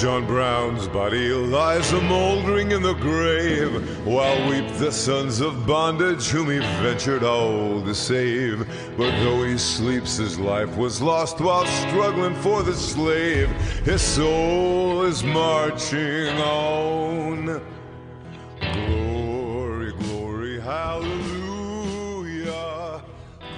John Brown's body lies a-mouldering in the grave, while weep the sons of bondage whom he ventured all to save. But though he sleeps, his life was lost while struggling for the slave. His soul is marching on. Glory, glory, hallelujah.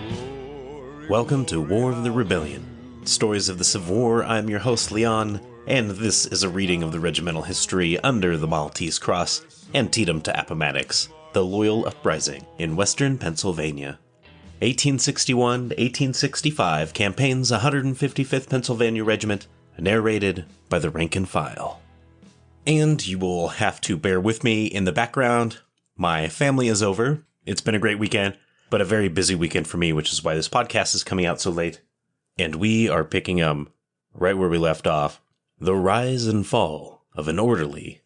Glory, Welcome to War of the Rebellion, Stories of the Civil War. I'm your host, Leon, and this is a reading of the regimental history under the Maltese Cross, Antietam to Appomattox, the Loyal Uprising in western Pennsylvania. 1861 to 1865 campaigns 155th Pennsylvania Regiment, narrated by the rank and file. And you will have to bear with me in the background. My family is over. It's been a great weekend, but a very busy weekend for me, which is why this podcast is coming out so late. And we are picking up right where we left off, The Rise and Fall of an Orderly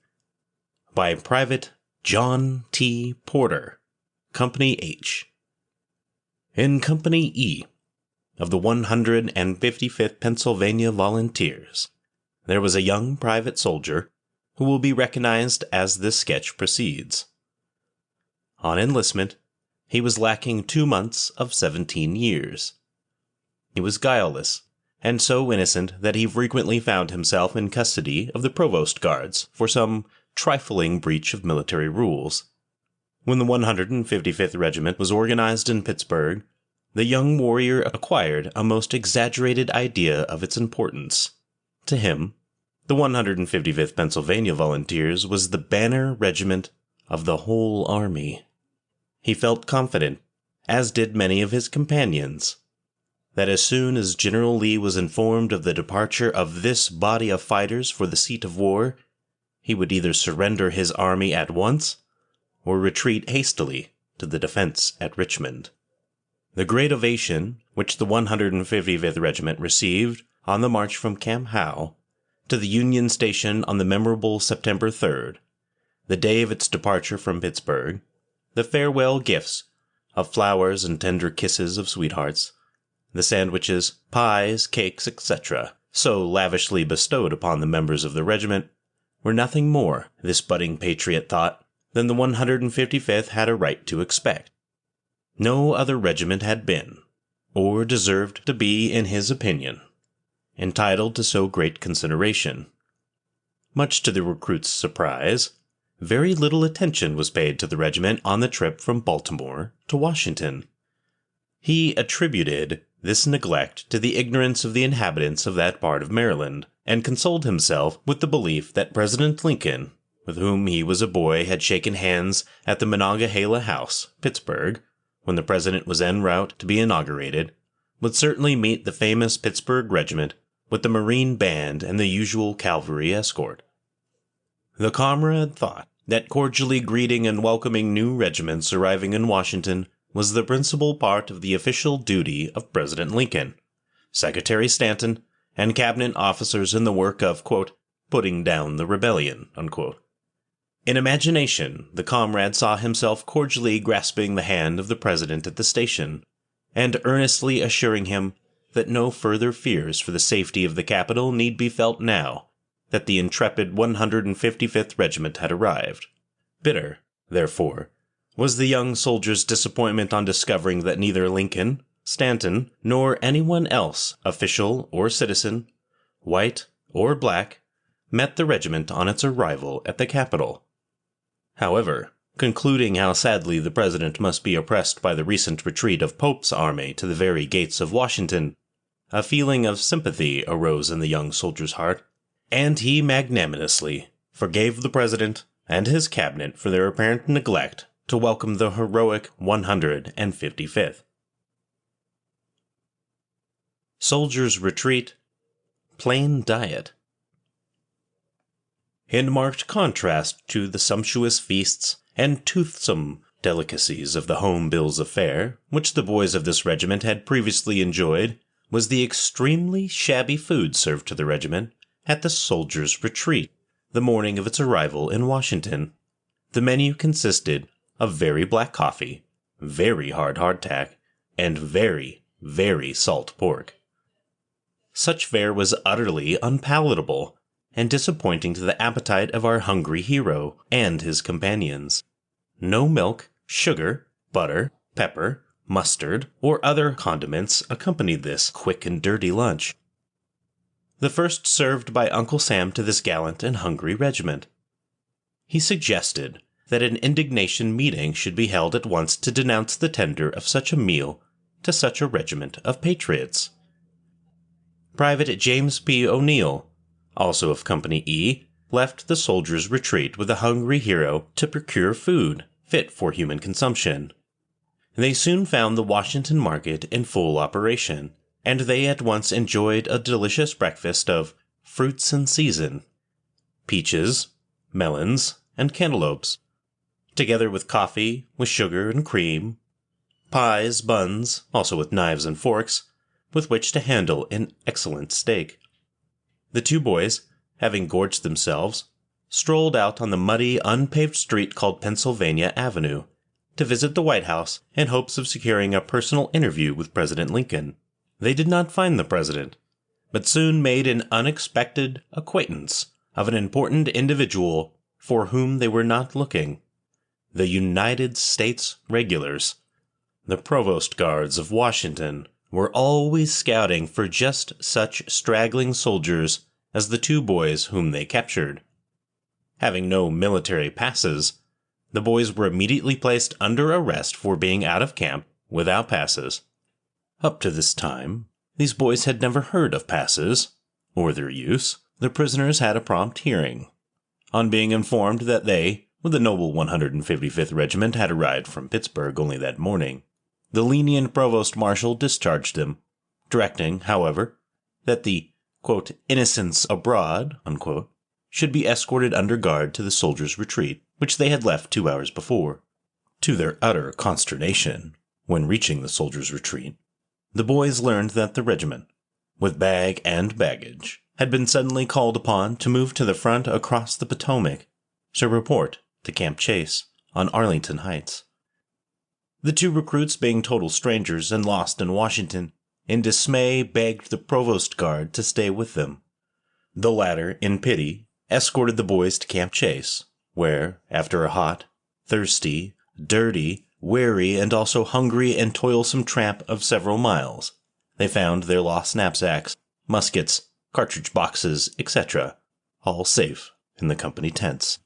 by Private John T. Porter, Company H. In Company E of the 155th Pennsylvania Volunteers, there was a young private soldier who will be recognized as this sketch proceeds. On enlistment, he was lacking 2 months of 17 years. He was guileless, and so innocent that he frequently found himself in custody of the provost guards for some trifling breach of military rules. When the 155th Regiment was organized in Pittsburgh, the young warrior acquired a most exaggerated idea of its importance. To him, the 155th Pennsylvania Volunteers was the banner regiment of the whole army. He felt confident, as did many of his companions, that as soon as General Lee was informed of the departure of this body of fighters for the seat of war, he would either surrender his army at once or retreat hastily to the defense at Richmond. The great ovation which the 155th Regiment received on the march from Camp Howe to the Union Station on the memorable September 3rd, the day of its departure from Pittsburgh, the farewell gifts of flowers and tender kisses of sweethearts, the sandwiches, pies, cakes, etc., so lavishly bestowed upon the members of the regiment, were nothing more, this budding patriot thought, than the 155th had a right to expect. No other regiment had been, or deserved to be in his opinion, entitled to so great consideration. Much to the recruit's surprise, very little attention was paid to the regiment on the trip from Baltimore to Washington. He attributed this neglect to the ignorance of the inhabitants of that part of Maryland, and consoled himself with the belief that President Lincoln, with whom he was a boy, had shaken hands at the Monongahela House, Pittsburgh, when the president was en route to be inaugurated, would certainly meet the famous Pittsburgh regiment with the Marine band and the usual cavalry escort. The comrade thought that cordially greeting and welcoming new regiments arriving in Washington was the principal part of the official duty of President Lincoln, Secretary Stanton, and cabinet officers in the work of, quote, putting down the rebellion, unquote. In imagination, the comrade saw himself cordially grasping the hand of the president at the station, and earnestly assuring him that no further fears for the safety of the capital need be felt now that the intrepid 155th Regiment had arrived. Bitter, therefore, was the young soldier's disappointment on discovering that neither Lincoln, Stanton, nor anyone else, official or citizen, white or black, met the regiment on its arrival at the capital. However, concluding how sadly the president must be oppressed by the recent retreat of Pope's army to the very gates of Washington, a feeling of sympathy arose in the young soldier's heart, and he magnanimously forgave the president and his cabinet for their apparent neglect to welcome the heroic 155th. Soldiers' Retreat, Plain Diet. In marked contrast to the sumptuous feasts and toothsome delicacies of the home bills of fare, which the boys of this regiment had previously enjoyed, was the extremely shabby food served to the regiment at the Soldiers' Retreat, the morning of its arrival in Washington. The menu consisted of very black coffee, very hard hardtack, and very, very salt pork. Such fare was utterly unpalatable, and disappointing to the appetite of our hungry hero and his companions. No milk, sugar, butter, pepper, mustard, or other condiments accompanied this quick and dirty lunch. The first served by Uncle Sam to this gallant and hungry regiment. He suggested that an indignation meeting should be held at once to denounce the tender of such a meal to such a regiment of patriots. Private James P. O'Neill, also of Company E, left the soldiers' retreat with the hungry hero to procure food fit for human consumption. They soon found the Washington market in full operation, and they at once enjoyed a delicious breakfast of fruits in season, peaches, melons, and cantaloupes, together with coffee, with sugar and cream, pies, buns, also with knives and forks, with which to handle an excellent steak. The two boys, having gorged themselves, strolled out on the muddy, unpaved street called Pennsylvania Avenue to visit the White House in hopes of securing a personal interview with President Lincoln. They did not find the president, but soon made an unexpected acquaintance of an important individual for whom they were not looking: the United States Regulars. The provost guards of Washington were always scouting for just such straggling soldiers as the two boys whom they captured. Having no military passes, the boys were immediately placed under arrest for being out of camp without passes. Up to this time, these boys had never heard of passes, or their use. The prisoners had a prompt hearing. On being informed that they, with the noble 155th Regiment, had arrived from Pittsburgh only that morning, the lenient provost marshal discharged them, directing, however, that the, quote, innocents abroad, unquote, should be escorted under guard to the soldiers' retreat, which they had left 2 hours before. To their utter consternation, when reaching the soldiers' retreat, the boys learned that the regiment, with bag and baggage, had been suddenly called upon to move to the front across the Potomac to report to Camp Chase on Arlington Heights. The two recruits, being total strangers and lost in Washington, in dismay begged the provost guard to stay with them. The latter, in pity, escorted the boys to Camp Chase, where, after a hot, thirsty, dirty, weary, and also hungry and toilsome tramp of several miles, they found their lost knapsacks, muskets, cartridge boxes, etc., all safe in the company tents.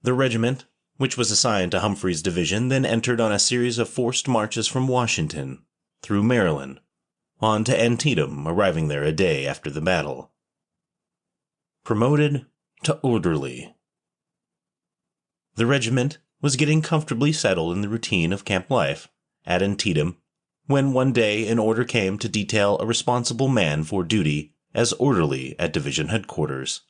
The regiment, which was assigned to Humphrey's division, then entered on a series of forced marches from Washington, through Maryland, on to Antietam, arriving there a day after the battle. Promoted to orderly. The regiment was getting comfortably settled in the routine of camp life at Antietam, when one day an order came to detail a responsible man for duty as orderly at division headquarters.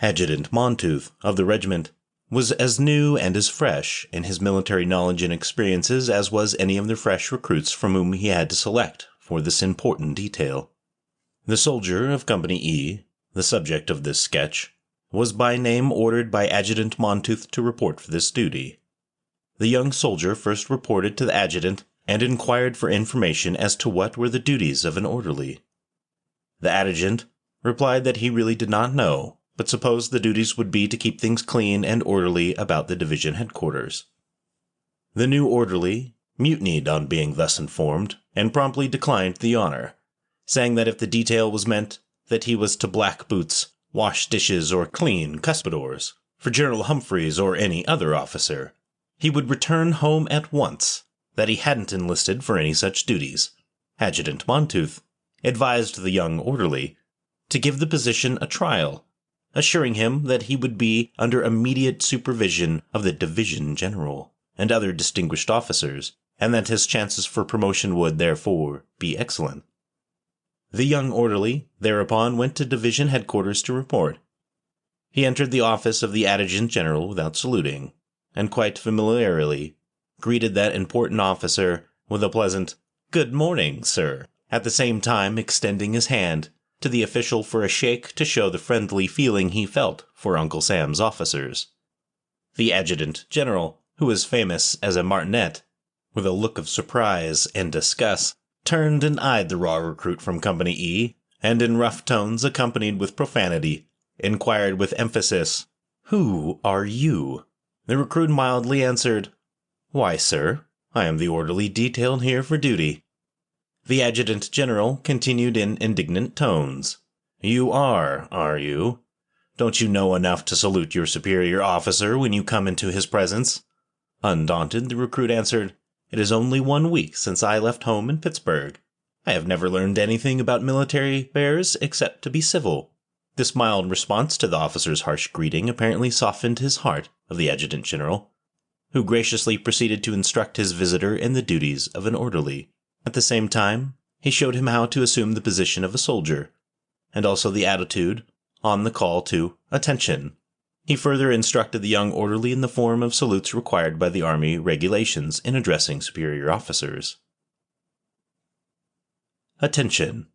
Adjutant Montooth of the regiment was as new and as fresh in his military knowledge and experiences as was any of the fresh recruits from whom he had to select for this important detail. The soldier of Company E, the subject of this sketch, was by name ordered by Adjutant Montooth to report for this duty. The young soldier first reported to the adjutant and inquired for information as to what were the duties of an orderly. The adjutant replied that he really did not know, but supposed the duties would be to keep things clean and orderly about the division headquarters. The new orderly mutinied on being thus informed, and promptly declined the honor, saying that if the detail was meant that he was to black boots, wash dishes, or clean cuspidors for General Humphreys or any other officer, he would return home at once, that he hadn't enlisted for any such duties. Adjutant Montooth advised the young orderly to give the position a trial, assuring him that he would be under immediate supervision of the division general and other distinguished officers, and that his chances for promotion would, therefore, be excellent. The young orderly thereupon went to division headquarters to report. He entered the office of the adjutant general without saluting, and quite familiarly greeted that important officer with a pleasant "Good morning, sir," at the same time extending his hand to the official for a shake to show the friendly feeling he felt for Uncle Sam's officers. The adjutant general, who was famous as a martinet, with a look of surprise and disgust, turned and eyed the raw recruit from Company E, and in rough tones accompanied with profanity, inquired with emphasis, "Who are you?" The recruit mildly answered, "Why, sir, I am the orderly detailed here for duty." The adjutant general continued in indignant tones, "You are you? Don't you know enough to salute your superior officer when you come into his presence?" Undaunted, the recruit answered, "It is only 1 week since I left home in Pittsburgh. I have never learned anything about military affairs except to be civil." This mild response to the officer's harsh greeting apparently softened his heart of the adjutant general, who graciously proceeded to instruct his visitor in the duties of an orderly. At the same time, he showed him how to assume the position of a soldier, and also the attitude on the call to "attention." He further instructed the young orderly in the form of salutes required by the Army regulations in addressing superior officers. Attention.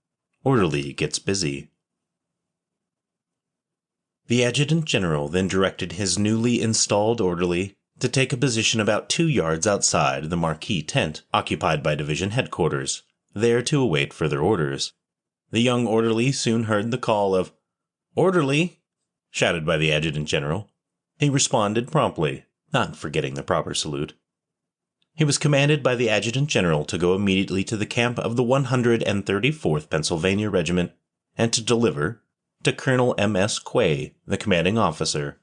Orderly gets busy. The adjutant general then directed his newly installed orderly to take a position about 2 yards outside the marquee tent occupied by division headquarters, there to await further orders. The young orderly soon heard the call of "Orderly!" shouted by the adjutant general. He responded promptly, not forgetting the proper salute. He was commanded by the adjutant general to go immediately to the camp of the 134th Pennsylvania Regiment and to deliver to Colonel M.S. Quay, the commanding officer,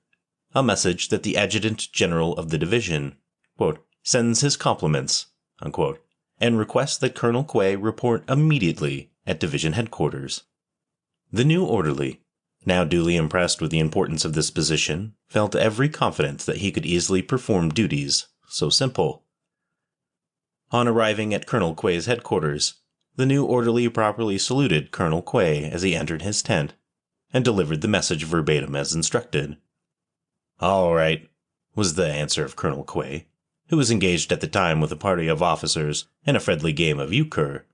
a message that the adjutant general of the division, quote, "sends his compliments," unquote, and requests that Colonel Quay report immediately at division headquarters. The new orderly, now duly impressed with the importance of this position, felt every confidence that he could easily perform duties so simple. On arriving at Colonel Quay's headquarters, the new orderly properly saluted Colonel Quay as he entered his tent, and delivered the message verbatim as instructed. "All right," was the answer of Colonel Quay, who was engaged at the time with a party of officers in a friendly game of euchre.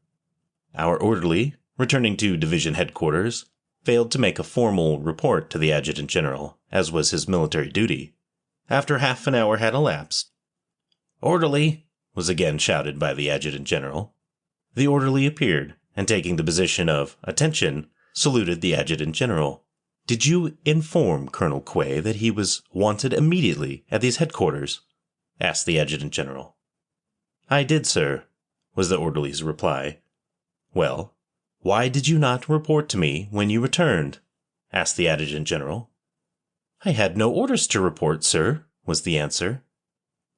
Our orderly, returning to division headquarters, failed to make a formal report to the adjutant general, as was his military duty. After half an hour had elapsed, "Orderly!" was again shouted by the adjutant general. The orderly appeared, and taking the position of "attention," saluted the adjutant general. "Did you inform Colonel Quay that he was wanted immediately at these headquarters?" asked the adjutant general. "I did, sir," was the orderly's reply. "Well, why did you not report to me when you returned?" asked the adjutant general. "I had no orders to report, sir," was the answer.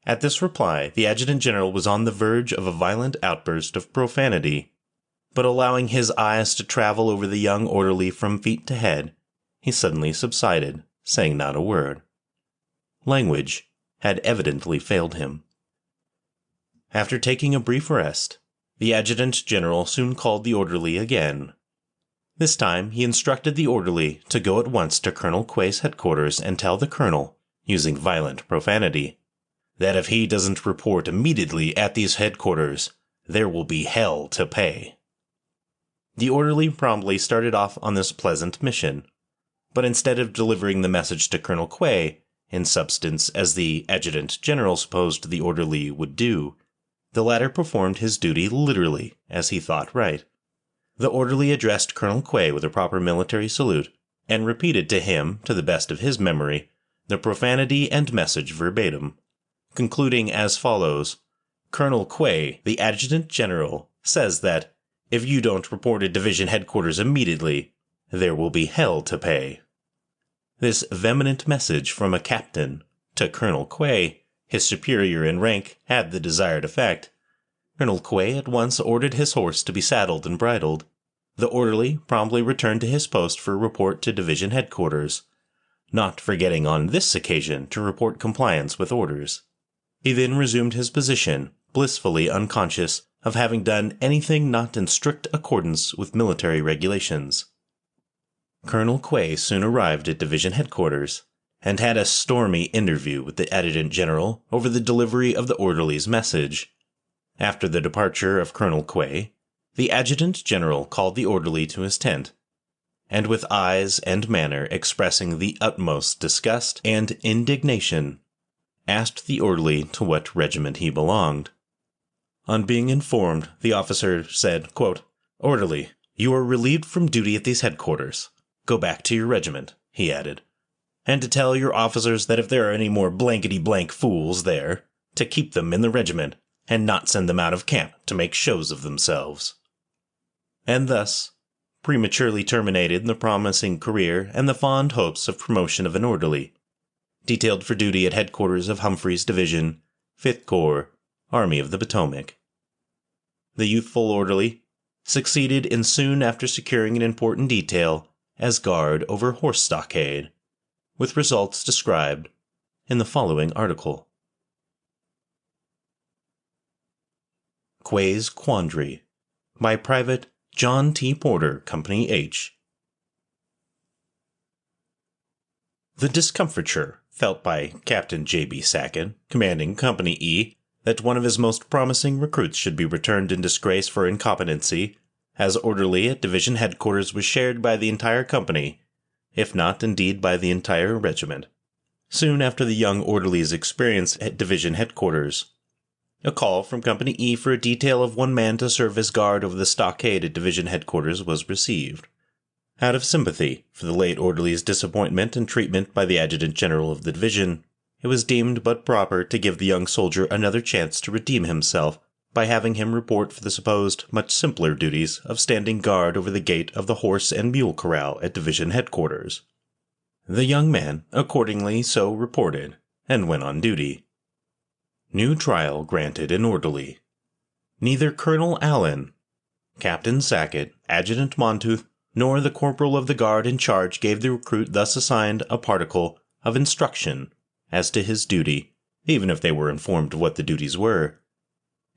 At this reply, the adjutant general was on the verge of a violent outburst of profanity, but allowing his eyes to travel over the young orderly from feet to head, he suddenly subsided, saying not a word. Language had evidently failed him. After taking a brief rest, the adjutant general soon called the orderly again. This time he instructed the orderly to go at once to Colonel Quay's headquarters and tell the colonel, using violent profanity, that if he doesn't report immediately at these headquarters, there will be hell to pay. The orderly promptly started off on this pleasant mission, but instead of delivering the message to Colonel Quay, in substance as the adjutant general supposed the orderly would do, the latter performed his duty literally as he thought right. The orderly addressed Colonel Quay with a proper military salute, and repeated to him, to the best of his memory, the profanity and message verbatim, concluding as follows: "Colonel Quay, the adjutant general, says that if you don't report at division headquarters immediately, there will be hell to pay." This vehement message from a captain to Colonel Quay, his superior in rank, had the desired effect. Colonel Quay at once ordered his horse to be saddled and bridled. The orderly promptly returned to his post for report to division headquarters, not forgetting on this occasion to report compliance with orders. He then resumed his position, blissfully unconscious of having done anything not in strict accordance with military regulations. Colonel Quay soon arrived at division headquarters, and had a stormy interview with the adjutant general over the delivery of the orderly's message. After the departure of Colonel Quay, the adjutant general called the orderly to his tent, and with eyes and manner expressing the utmost disgust and indignation, asked the orderly to what regiment he belonged. On being informed, the officer said, quote, "Orderly, you are relieved from duty at these headquarters. Go back to your regiment," he added, "and to tell your officers that if there are any more blankety-blank fools there, to keep them in the regiment, and not send them out of camp to make shows of themselves." And thus prematurely terminated the promising career and the fond hopes of promotion of an orderly, detailed for duty at headquarters of Humphreys Division, 5th Corps, Army of the Potomac. The youthful orderly succeeded in soon after securing an important detail as guard over horse stockade, with results described in the following article. Quay's Quandary, by Private John T. Porter, Company H. The discomfiture felt by Captain J.B. Sackett, commanding Company E, that one of his most promising recruits should be returned in disgrace for incompetency as orderly at division headquarters was shared by the entire company, if not indeed by the entire regiment. Soon after the young orderly's experience at division headquarters, a call from Company E for a detail of one man to serve as guard over the stockade at division headquarters was received. Out of sympathy for the late orderly's disappointment and treatment by the adjutant general of the division, it was deemed but proper to give the young soldier another chance to redeem himself by having him report for the supposed much simpler duties of standing guard over the gate of the horse and mule corral at division headquarters. The young man accordingly so reported, and went on duty. New trial granted an orderly. Neither Colonel Allen, Captain Sackett, Adjutant Montooth, nor the corporal of the guard in charge gave the recruit thus assigned a particle of instruction as to his duty, even if they were informed of what the duties were.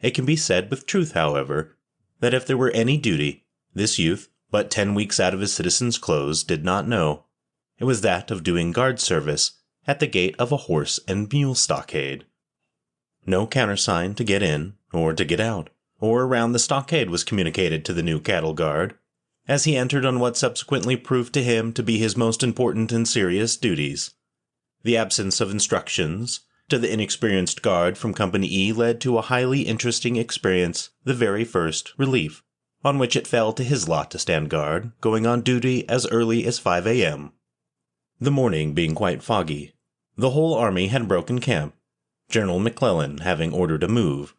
It can be said with truth, however, that if there were any duty, this youth, but 10 weeks out of his citizen's clothes, did not know. It was that of doing guard service at the gate of a horse and mule stockade. No countersign to get in or to get out, or around the stockade was communicated to the new cattle guard, as he entered on what subsequently proved to him to be his most important and serious duties. The absence of instructions to the inexperienced guard from Company E led to a highly interesting experience, the very first relief, on which it fell to his lot to stand guard, going on duty as early as 5 a.m. The morning being quite foggy, the whole army had broken camp, General McClellan having ordered a move.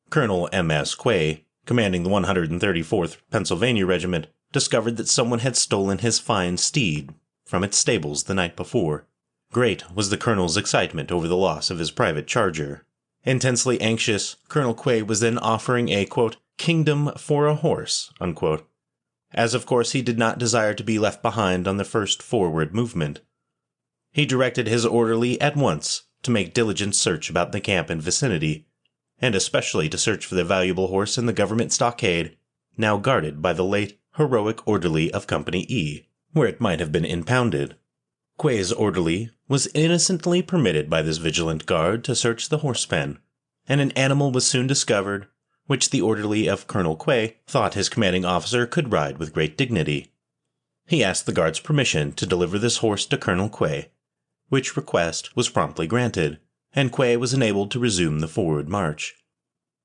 Colonel M.S. Quay, commanding the 134th Pennsylvania Regiment, discovered that someone had stolen his fine steed from its stables the night before. Great was the colonel's excitement over the loss of his private charger. Intensely anxious, Colonel Quay was then offering a, quote, kingdom for a horse, unquote, as of course he did not desire to be left behind on the first forward movement. He directed his orderly at once to make diligent search about the camp and vicinity, and especially to search for the valuable horse in the government stockade, now guarded by the late heroic orderly of Company E, where it might have been impounded. Quay's orderly was innocently permitted by this vigilant guard to search the horse pen, and an animal was soon discovered, which the orderly of Colonel Quay thought his commanding officer could ride with great dignity. He asked the guard's permission to deliver this horse to Colonel Quay, which request was promptly granted, and Quay was enabled to resume the forward march.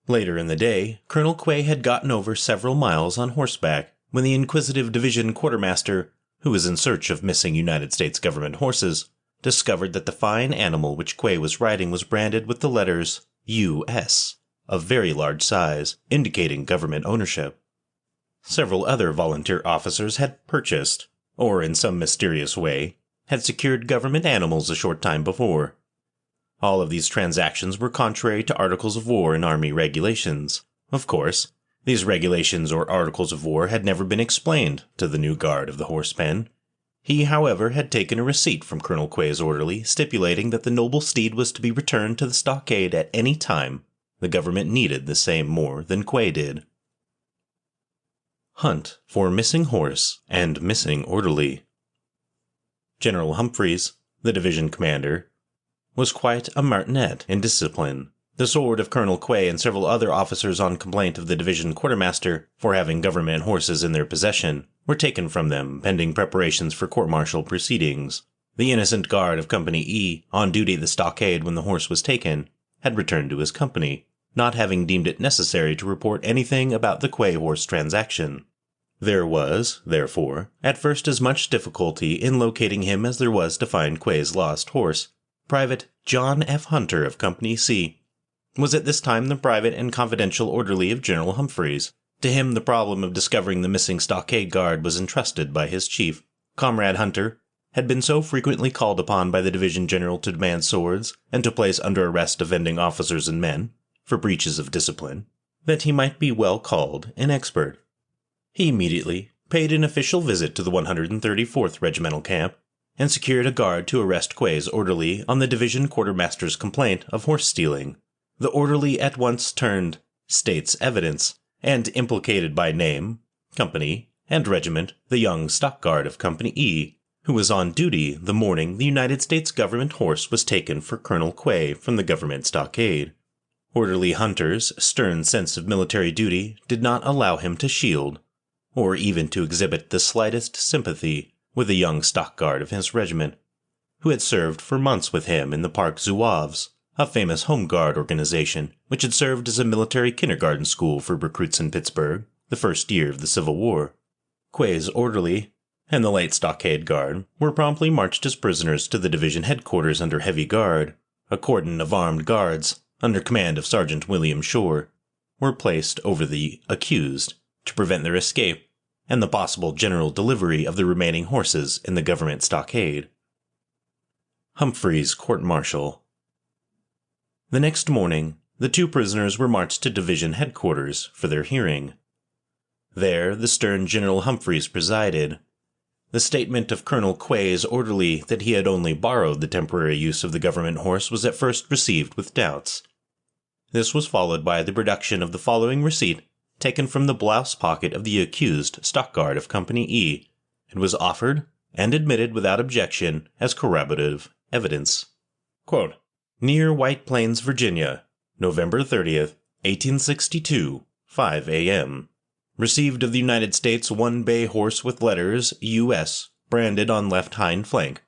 Later in the day, Colonel Quay had gotten over several miles on horseback when the inquisitive division quartermaster, who was in search of missing United States government horses, discovered that the fine animal which Quay was riding was branded with the letters U.S., of very large size, indicating government ownership. Several other volunteer officers had purchased, or in some mysterious way, had secured government animals a short time before. All of these transactions were contrary to Articles of War and Army regulations. Of course, these regulations or Articles of War had never been explained to the new guard of the horse pen. He, however, had taken a receipt from Colonel Quay's orderly stipulating that the noble steed was to be returned to the stockade at any time the government needed the same more than Quay did. Hunt for missing horse and missing orderly. General Humphreys, the division commander, was quite a martinet in discipline. The sword of Colonel Quay and several other officers on complaint of the division quartermaster for having government horses in their possession were taken from them pending preparations for court-martial proceedings. The innocent guard of Company E, on duty at the stockade when the horse was taken, had returned to his company, not having deemed it necessary to report anything about the Quay horse transaction. There was, therefore, at first as much difficulty in locating him as there was to find Quay's lost horse. Private John F. Hunter of Company C was at this time the private and confidential orderly of General Humphreys. To him the problem of discovering the missing stockade guard was entrusted by his chief. Comrade Hunter had been so frequently called upon by the division general to demand swords and to place under arrest offending officers and men for breaches of discipline that he might be well called an expert. He immediately paid an official visit to the 134th Regimental Camp and secured a guard to arrest Quay's orderly on the division quartermaster's complaint of horse stealing. The orderly at once turned state's evidence and implicated by name, company, and regiment the young stock guard of Company E, who was on duty the morning the United States government horse was taken for Colonel Quay from the government stockade. Orderly Hunter's stern sense of military duty did not allow him to shield, or even to exhibit the slightest sympathy with the young stock guard of his regiment, who had served for months with him in the Park Zouaves, a famous home guard organization which had served as a military kindergarten school for recruits in Pittsburgh the first year of the Civil War. Quay's orderly and the late stockade guard were promptly marched as prisoners to the division headquarters under heavy guard. A cordon of armed guards, under command of Sergeant William Shore, were placed over the accused to prevent their escape and the possible general delivery of the remaining horses in the government stockade. Humphreys court-martial. The next morning, the two prisoners were marched to division headquarters for their hearing. There, the stern General Humphreys presided. The statement of Colonel Quay's orderly that he had only borrowed the temporary use of the government horse was at first received with doubts. This was followed by the production of the following receipt taken from the blouse pocket of the accused stock guard of Company E, and was offered and admitted without objection as corroborative evidence. Quote, "Near White Plains, Virginia, November 30th, 1862, 5 a.m. Received of the United States one bay horse with letters U.S. branded on left hind flank.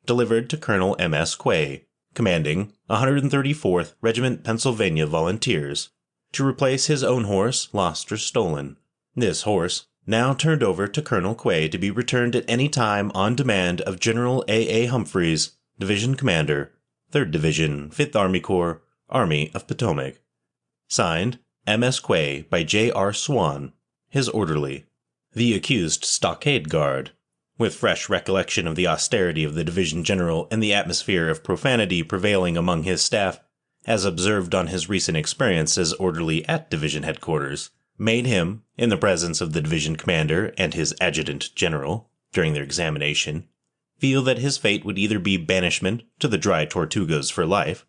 Delivered to Colonel M.S. Quay, commanding 134th Regiment Pennsylvania Volunteers, to replace his own horse lost or stolen. This horse now turned over to Colonel Quay to be returned at any time on demand of General A. Humphreys, Division Commander, 3rd Division, 5th Army Corps, Army of Potomac. Signed, M.S. Quay by J.R. Swan, his orderly." The accused stockade guard, with fresh recollection of the austerity of the division general and the atmosphere of profanity prevailing among his staff, as observed on his recent experience as orderly at division headquarters, made him, in the presence of the division commander and his adjutant general, during their examination, feel that his fate would either be banishment to the dry Tortugas for life,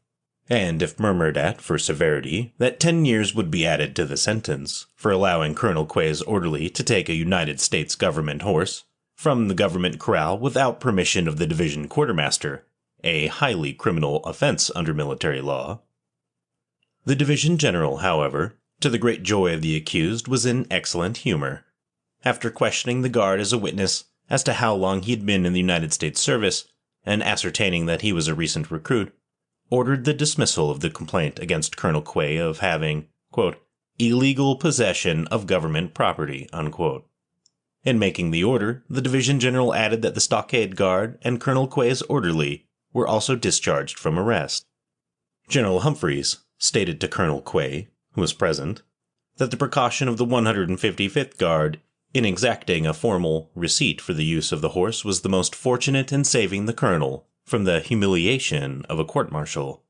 and if murmured at for severity, that 10 years would be added to the sentence for allowing Colonel Quay's orderly to take a United States government horse from the government corral without permission of the division quartermaster, a highly criminal offense under military law. The division general, however, to the great joy of the accused, was in excellent humor. After questioning the guard as a witness as to how long he had been in the United States service, and ascertaining that he was a recent recruit, ordered the dismissal of the complaint against Colonel Quay of having, quote, "illegal possession of government property," unquote. In making the order, the division general added that the stockade guard and Colonel Quay's orderly were also discharged from arrest. General Humphreys stated to Colonel Quay, who was present, that the precaution of the 155th Guard in exacting a formal receipt for the use of the horse was the most fortunate in saving the colonel from the humiliation of a court-martial.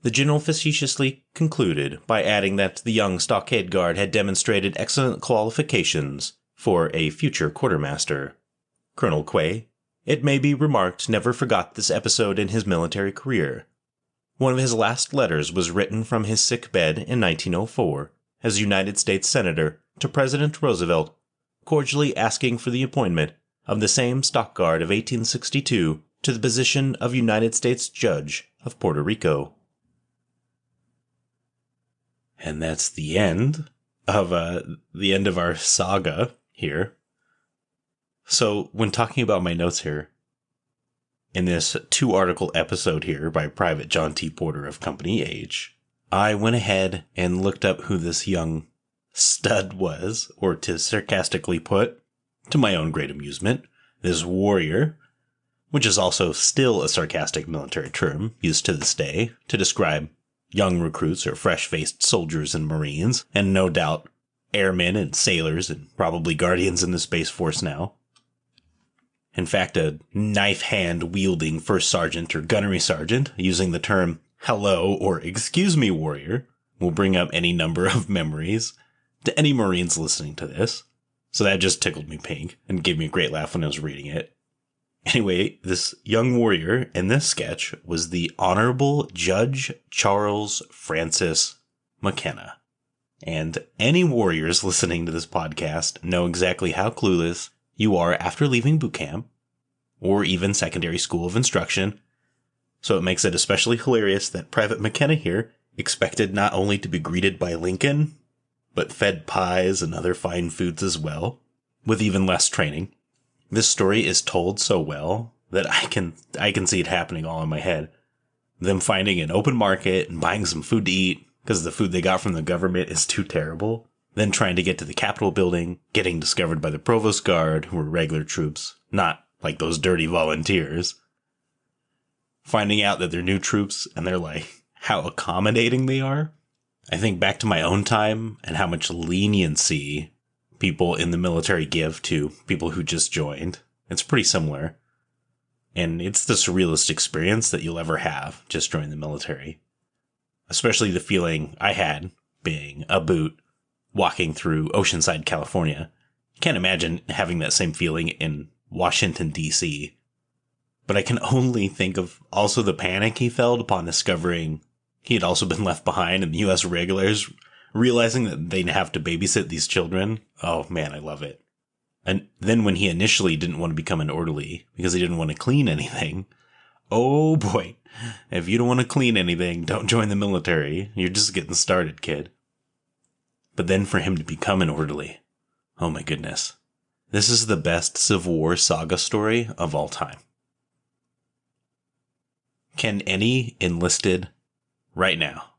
The general facetiously concluded by adding that the young stockade guard had demonstrated excellent qualifications for a future quartermaster. Colonel Quay, it may be remarked, never forgot this episode in his military career. One of his last letters was written from his sick bed in 1904 as United States Senator to President Roosevelt, cordially asking for the appointment of the same stock guard of 1862 to the position of United States Judge of Puerto Rico. And that's the end of our saga here. So when talking about my notes here, in this 2-article episode here by Private John T. Porter of Company H, I went ahead and looked up who this young stud was, or to sarcastically put, to my own great amusement, this warrior, which is also still a sarcastic military term used to this day to describe young recruits or fresh-faced soldiers and Marines, and no doubt airmen and sailors and probably guardians in the Space Force now. In fact, a knife-hand-wielding first sergeant or gunnery sergeant using the term hello or excuse me warrior will bring up any number of memories to any Marines listening to this. So that just tickled me pink and gave me a great laugh when I was reading it. Anyway, this young warrior in this sketch was the Honorable Judge Charles Francis McKenna. And any warriors listening to this podcast know exactly how clueless you are after leaving boot camp or even secondary school of instruction. So it makes it especially hilarious that Private McKenna here expected not only to be greeted by Lincoln, but fed pies and other fine foods as well, with even less training. This story is told so well that I can see it happening all in my head. Them finding an open market and buying some food to eat because the food they got from the government is too terrible. Then trying to get to the Capitol building, getting discovered by the Provost Guard, who were regular troops, not like those dirty volunteers. Finding out that they're new troops and they're like, how accommodating they are. I think back to my own time and how much leniency people in the military give to people who just joined. It's pretty similar. And it's the surrealist experience that you'll ever have just joining the military. Especially the feeling I had being a boot walking through Oceanside, California. Can't imagine having that same feeling in Washington, D.C. But I can only think of also the panic he felt upon discovering he had also been left behind and the U.S. regulars realizing that they'd have to babysit these children. Oh man, I love it. And then when he initially didn't want to become an orderly because he didn't want to clean anything. Oh boy, if you don't want to clean anything, don't join the military. You're just getting started, kid. But then for him to become an orderly. Oh my goodness. This is the best Civil War saga story of all time. Can any enlisted right now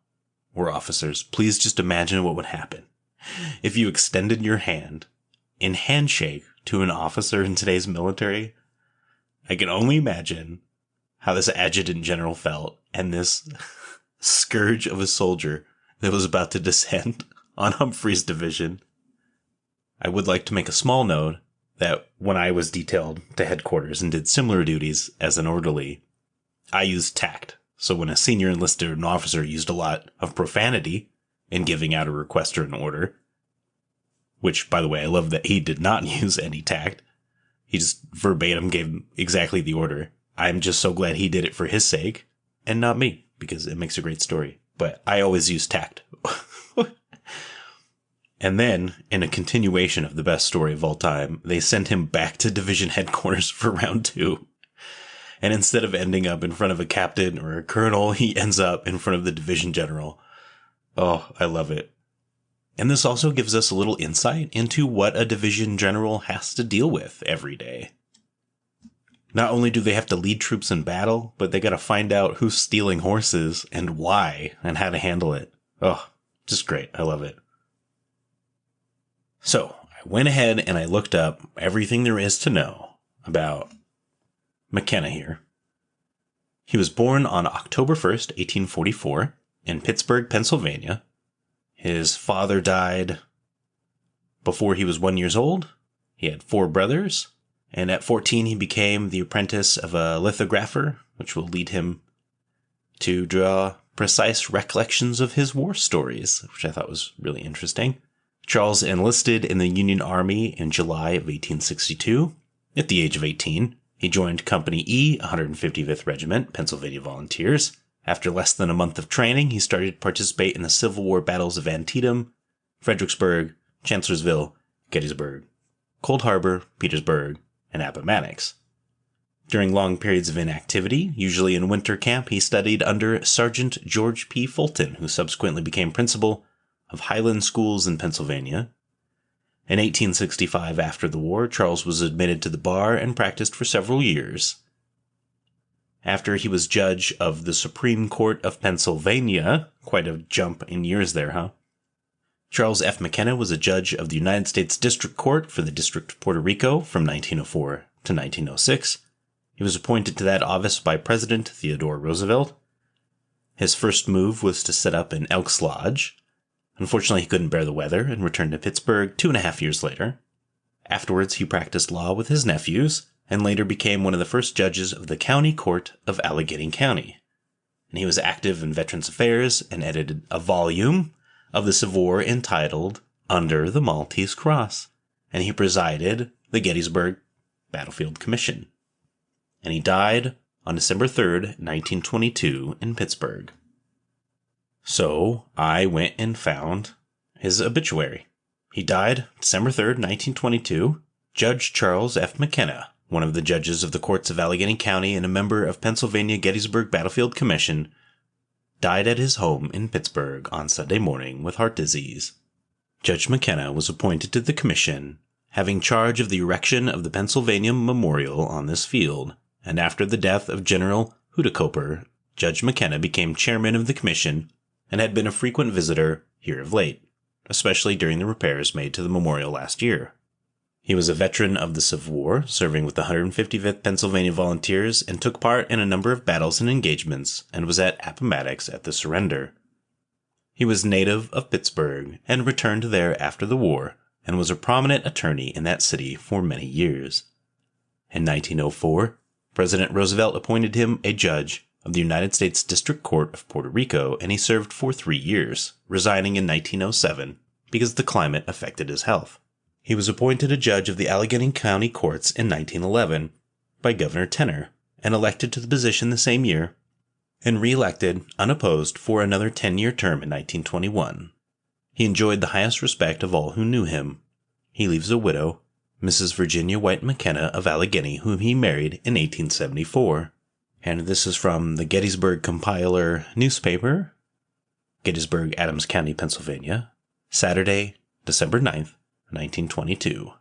or officers please just imagine what would happen if you extended your hand in handshake to an officer in today's military? I can only imagine how this adjutant general felt and this scourge of a soldier that was about to descend on Humphrey's division. I would like to make a small note that when I was detailed to headquarters and did similar duties as an orderly, I used tact. So when a senior enlisted or an officer used a lot of profanity in giving out a request or an order, which, by the way, I love that he did not use any tact. He just verbatim gave exactly the order. I'm just so glad he did it for his sake and not me, because it makes a great story. But I always use tact. And then, in a continuation of the best story of all time, they sent him back to division headquarters for round 2. And instead of ending up in front of a captain or a colonel, he ends up in front of the division general. Oh, I love it. And this also gives us a little insight into what a division general has to deal with every day. Not only do they have to lead troops in battle, but they got to find out who's stealing horses and why and how to handle it. Oh, just great. I love it. So I went ahead and I looked up everything there is to know about McKenna here. He was born on October 1st, 1844 in Pittsburgh, Pennsylvania. His father died before he was 1 year old. He had 4 brothers. And at 14, he became the apprentice of a lithographer, which will lead him to draw precise recollections of his war stories, which I thought was really interesting. Charles enlisted in the Union Army in July of 1862. At the age of 18, he joined Company E, 155th Regiment, Pennsylvania Volunteers. After less than a month of training, he started to participate in the Civil War battles of Antietam, Fredericksburg, Chancellorsville, Gettysburg, Cold Harbor, Petersburg, and Appomattox. During long periods of inactivity, usually in winter camp, he studied under Sergeant George P. Fulton, who subsequently became principal of Highland Schools in Pennsylvania. In 1865, after the war, Charles was admitted to the bar and practiced for several years. After he was judge of the Supreme Court of Pennsylvania, quite a jump in years there, huh? Charles F. McKenna was a judge of the United States District Court for the District of Puerto Rico from 1904 to 1906. He was appointed to that office by President Theodore Roosevelt. His first move was to set up an Elks Lodge. Unfortunately, he couldn't bear the weather and returned to Pittsburgh 2.5 years later. Afterwards, he practiced law with his nephews and later became one of the first judges of the County Court of Allegheny County. And he was active in Veterans Affairs and edited a volume of the Civil entitled Under the Maltese Cross. And he presided the Gettysburg Battlefield Commission. And he died on December 3rd, 1922 in Pittsburgh. So I went and found his obituary. He died December 3rd, 1922. Judge Charles F. McKenna, one of the judges of the courts of Allegheny County and a member of Pennsylvania Gettysburg Battlefield Commission, died at his home in Pittsburgh on Sunday morning with heart disease. Judge McKenna was appointed to the commission, having charge of the erection of the Pennsylvania Memorial on this field, and after the death of General Huidekoper, Judge McKenna became chairman of the commission and had been a frequent visitor here of late, especially during the repairs made to the memorial last year. He was a veteran of the Civil War, serving with the 155th Pennsylvania Volunteers, and took part in a number of battles and engagements, and was at Appomattox at the surrender. He was native of Pittsburgh, and returned there after the war, and was a prominent attorney in that city for many years. In 1904, President Roosevelt appointed him a judge of the United States District Court of Puerto Rico, and he served for 3 years, resigning in 1907 because the climate affected his health. He was appointed a judge of the Allegheny County Courts in 1911 by Governor Tenner, and elected to the position the same year, and re-elected unopposed for another 10-year term in 1921. He enjoyed the highest respect of all who knew him. He leaves a widow, Mrs. Virginia White McKenna of Allegheny, whom he married in 1874. And this is from the Gettysburg Compiler newspaper, Gettysburg, Adams County, Pennsylvania, Saturday, December 9th, 1922.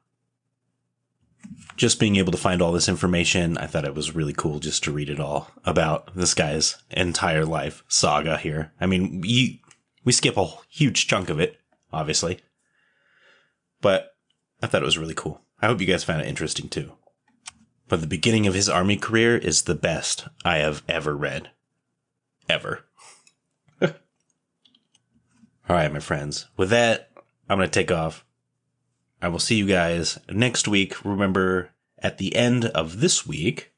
Just being able to find all this information, I thought it was really cool just to read it all about this guy's entire life saga here. I mean, we skip a huge chunk of it, obviously, but I thought it was really cool. I hope you guys found it interesting too. But the beginning of his army career is the best I have ever read. Ever. All right, my friends. With that, I'm going to take off. I will see you guys next week. Remember, at the end of this week,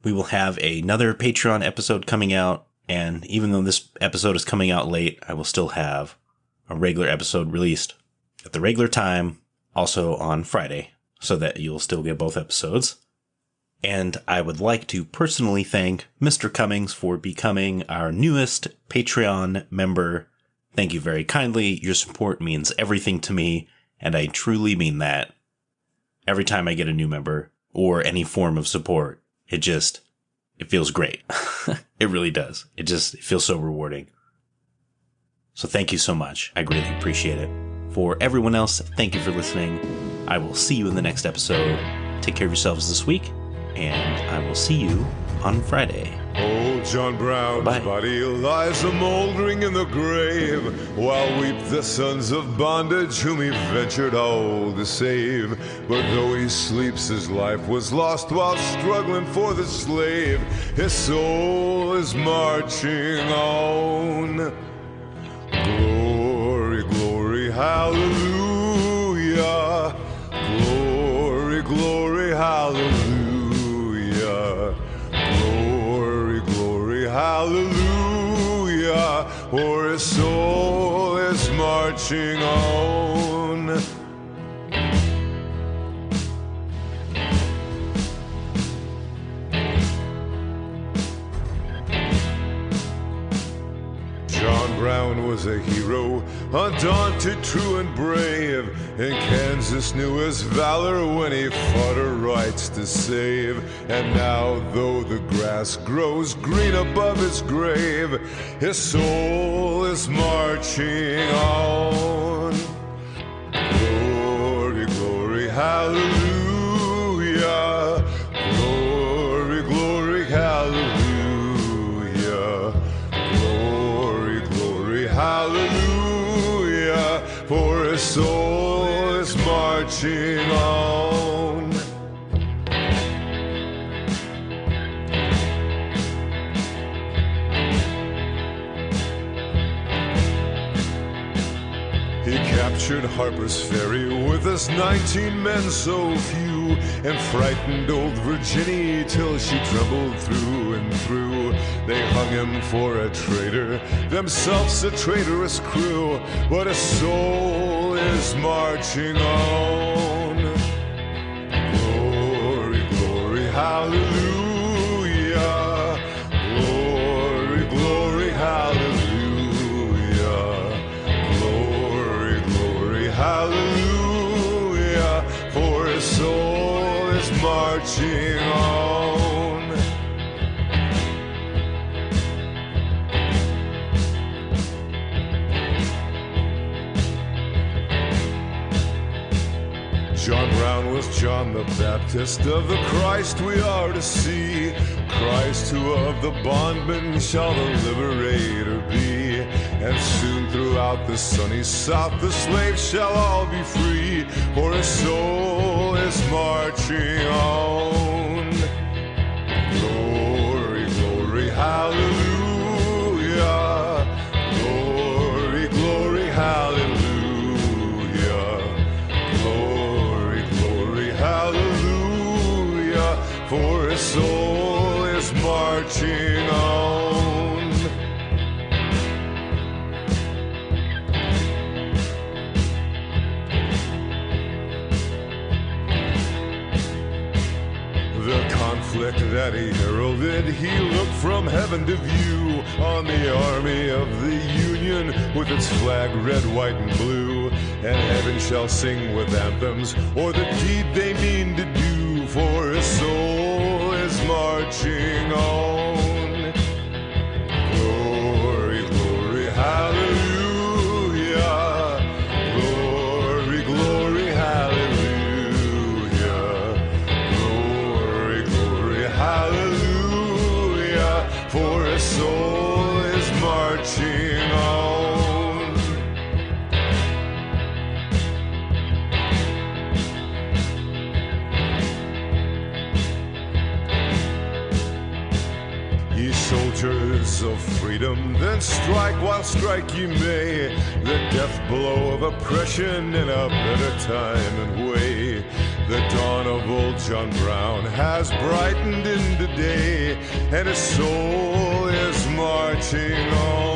we will have another Patreon episode coming out. And even though this episode is coming out late, I will still have a regular episode released at the regular time, also on Friday, so that you'll still get both episodes. And I would like to personally thank Mr. Cummings for becoming our newest Patreon member. Thank you very kindly. Your support means everything to me, and I truly mean that. Every time I get a new member, or any form of support, it feels great. It really does. It feels so rewarding. So thank you so much. I greatly appreciate it. For everyone else, thank you for listening. I will see you in the next episode. Take care of yourselves this week, and I will see you on Friday. Old John Brown's Bye. body lies a-mouldering in the grave, while weep the sons of bondage whom he ventured all to save. But though he sleeps, his life was lost while struggling for the slave. His soul is marching on. Glory, glory, hallelujah. Glory, glory, hallelujah. Glory, glory, hallelujah. For his soul is marching on. John Brown was a hero, undaunted, true and brave, and Kansas knew his valor when he fought her rights to save. And now, though the grass grows green above his grave, his soul is marching on. Glory, glory, hallelujah. Glory, glory, hallelujah. Hallelujah, for his soul is marching on. He captured Harper's Ferry with his 19 men so few, and frightened old Virginia till she trembled through and through. They hung him for a traitor, themselves a traitorous crew, but his soul is marching on. Glory, glory, hallelujah. Glory, glory, hallelujah. Hallelujah, for his soul is marching on. John Brown was John the Baptist, of the Christ we are to see. Christ who of the bondman shall the liberator be. And soon throughout the sunny South the slaves shall all be free, for his soul is marching on. Glory, glory, hallelujah. Glory, glory, hallelujah. Glory, glory, hallelujah. For his soul is marching on. That he heralded, he looked from heaven to view on the army of the Union with its flag red, white, and blue. And heaven shall sing with anthems o'er the deed they mean to do, for his soul is marching on. Glory, glory, hallelujah. Glory, glory, hallelujah. Hallelujah, for his soul is marching on. Ye soldiers of freedom, then strike while strike ye may, the death blow of oppression in a better time and way. The dawn of old John Brown has brightened into day, and his soul is marching on.